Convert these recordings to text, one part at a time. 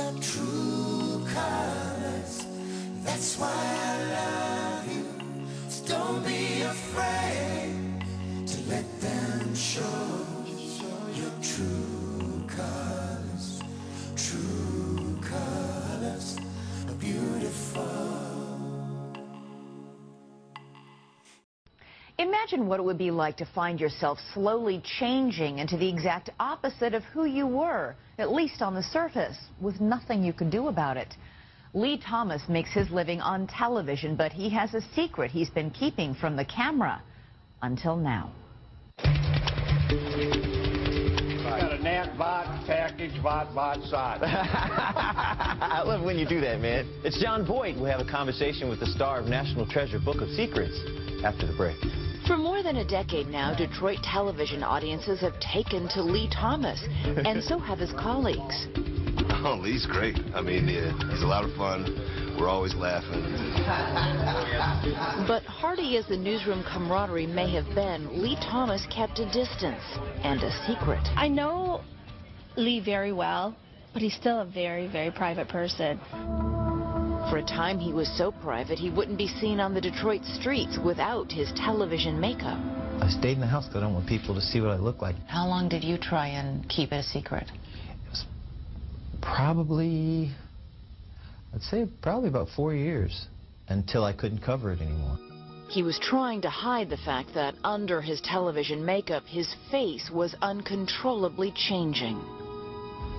your true colors. That's why I love you. So don't be afraid to let them show your true colors. True colors are beautiful. Imagine what it would be like to find yourself slowly changing into the exact opposite of who you were, at least on the surface, with nothing you could do about it. Lee Thomas makes his living on television, but he has a secret he's been keeping from the camera until now. Got a Nat Bot package, bot side. I love when you do that, man. It's John Boyd. We have a conversation with the star of National Treasure Book of Secrets after the break. For more than a decade now, Detroit television audiences have taken to Lee Thomas, and so have his colleagues. Oh, Lee's great. I mean, he's a lot of fun. We're always laughing. But hearty as the newsroom camaraderie may have been, Lee Thomas kept a distance and a secret. I know Lee very well, but he's still a very, very private person. For a time, he was so private he wouldn't be seen on the Detroit streets without his television makeup. I stayed in the house because I don't want people to see what I look like. How long did you try and keep it a secret? It was probably, I'd say probably about 4 years until I couldn't cover it anymore. He was trying to hide the fact that under his television makeup, his face was uncontrollably changing.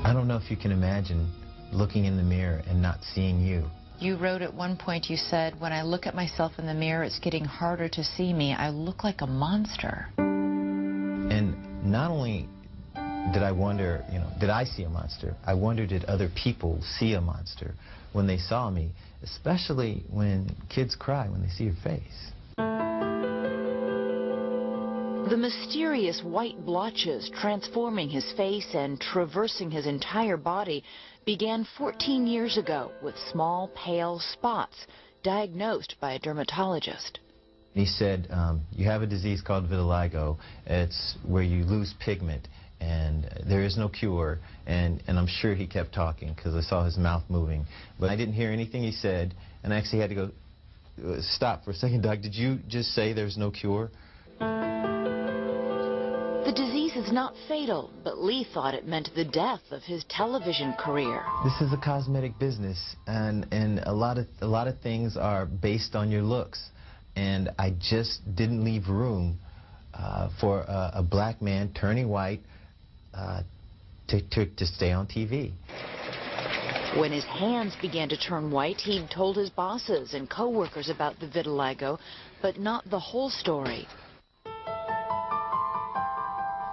I don't know if you can imagine looking in the mirror and not seeing you. You wrote at one point, you said, when I look at myself in the mirror, it's getting harder to see me. I look like a monster. And not only did I wonder, did I see a monster? I wondered, did other people see a monster when they saw me, especially when kids cry when they see your face. The mysterious white blotches transforming his face and traversing his entire body began 14 years ago with small, pale spots diagnosed by a dermatologist. He said, you have a disease called vitiligo. It's where you lose pigment, and there is no cure. And I'm sure he kept talking because I saw his mouth moving. But I didn't hear anything he said, and I actually had to go, stop for a second, Doc. Did you just say there's no cure? The disease is not fatal, but Lee thought it meant the death of his television career. This is a cosmetic business, and a lot of things are based on your looks. And I just didn't leave room for a black man turning white to stay on TV. When his hands began to turn white, he'd told his bosses and co-workers about the vitiligo, but not the whole story.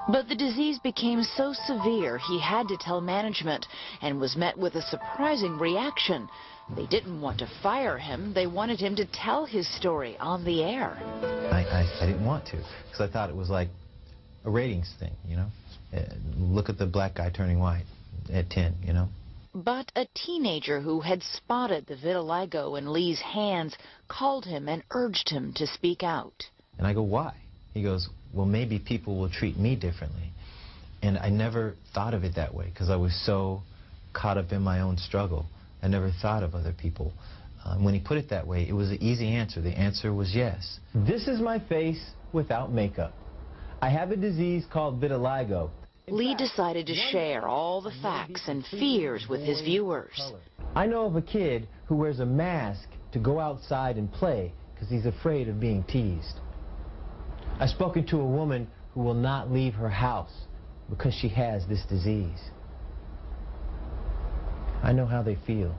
But the disease became so severe he had to tell management and was met with a surprising reaction. They didn't want to fire him. They wanted him to tell his story on the air. I didn't want to because I thought it was like a ratings thing, Look at the black guy turning white at 10, But a teenager who had spotted the vitiligo in Lee's hands called him and urged him to speak out. And I go, why? He goes, well, maybe people will treat me differently. And I never thought of it that way because I was so caught up in my own struggle. I never thought of other people. When he put it that way, it was an easy answer. The answer was yes. This is my face without makeup. I have a disease called vitiligo. Lee decided to share all the facts and fears with his viewers. I know of a kid who wears a mask to go outside and play because he's afraid of being teased. I've spoken to a woman who will not leave her house because she has this disease. I know how they feel.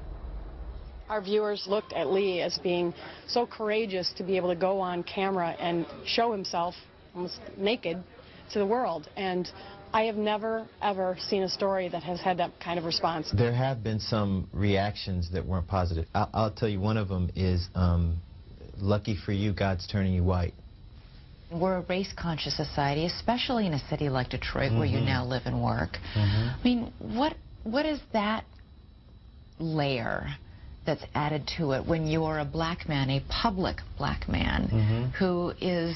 Our viewers looked at Lee as being so courageous to be able to go on camera and show himself almost naked to the world. And I have never, ever seen a story that has had that kind of response. There have been some reactions that weren't positive. I'll tell you, one of them is, lucky for you, God's turning you white. We're a race-conscious society, especially in a city like Detroit, where you now live and work. I mean, what is that layer that's added to it when you're a black man, a public black man, who is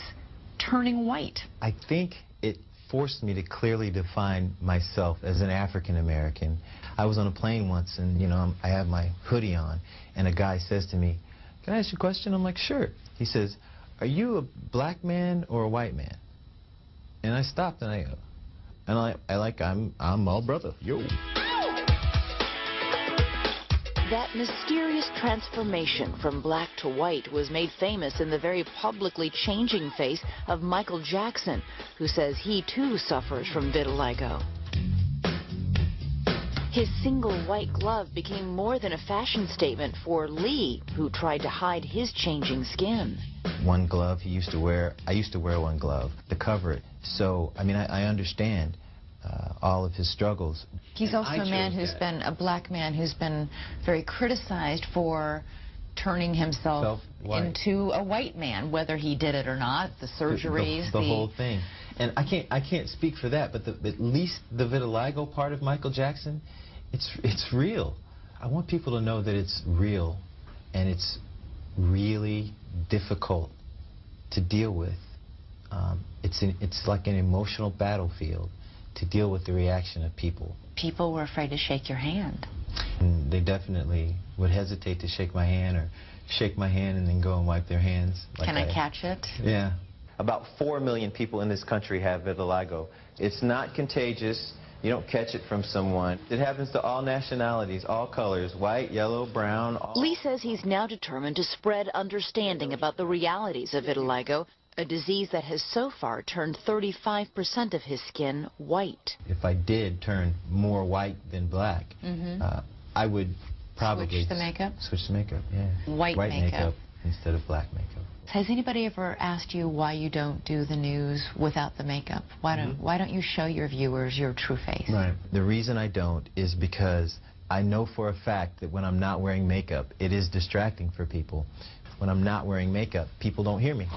turning white? I think it forced me to clearly define myself as an African American. I was on a plane once, and, you know, I have my hoodie on, and a guy says to me, "Can I ask you a question?" I'm like, "Sure." He says, "Are you a black man or a white man?" And I stopped, and I'm all brother. Yo. That mysterious transformation from black to white was made famous in the very publicly changing face of Michael Jackson, who says he too suffers from vitiligo. His single white glove became more than a fashion statement for Lee, who tried to hide his changing skin. One glove he used to wear, I used to wear one glove to cover it. So, I mean, I understand all of his struggles. He's also a man who's been, a black man who's been very criticized for turning himself into a white man, whether he did it or not, the surgeries, the whole thing. And I can't speak for that, but at least the vitiligo part of Michael Jackson, it's real. I want people to know that it's real, and it's really difficult to deal with. It's like an emotional battlefield to deal with the reaction of people. People were afraid to shake your hand. And they definitely would hesitate to shake my hand, or shake my hand and then go and wipe their hands. Can I catch it? Yeah. About 4 million people in this country have vitiligo. It's not contagious. You don't catch it from someone. It happens to all nationalities, all colors, white, yellow, brown. Lee says he's now determined to spread understanding about the realities of vitiligo, a disease that has so far turned 35% of his skin white. If I did turn more white than black, I would probably switch the makeup? Switch the makeup, yeah. White makeup instead of black makeup. Has anybody ever asked you why you don't do the news without the makeup? Why don't you show your viewers your true face? Right. The reason I don't is because I know for a fact that when I'm not wearing makeup, it is distracting for people. When I'm not wearing makeup, people don't hear me.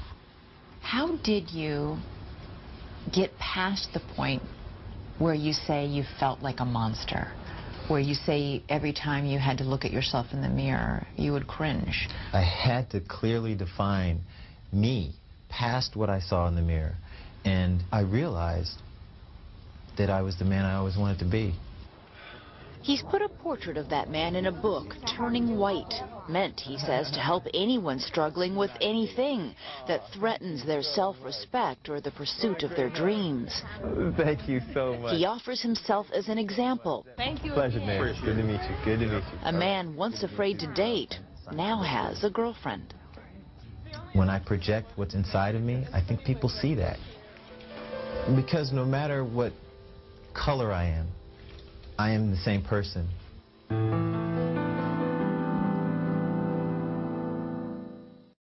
How did you get past the point where you say you felt like a monster? Where you say every time you had to look at yourself in the mirror, you would cringe? I had to clearly define me past what I saw in the mirror. And I realized that I was the man I always wanted to be. He's put a portrait of that man in a book, Turning White, meant, he says, to help anyone struggling with anything that threatens their self-respect or the pursuit of their dreams. Thank you so much. He offers himself as an example. Thank you. Pleasure, Mary. Good to meet you. Good to meet you. A man once afraid to date now has a girlfriend. When I project what's inside of me, I think people see that. Because no matter what color I am the same person.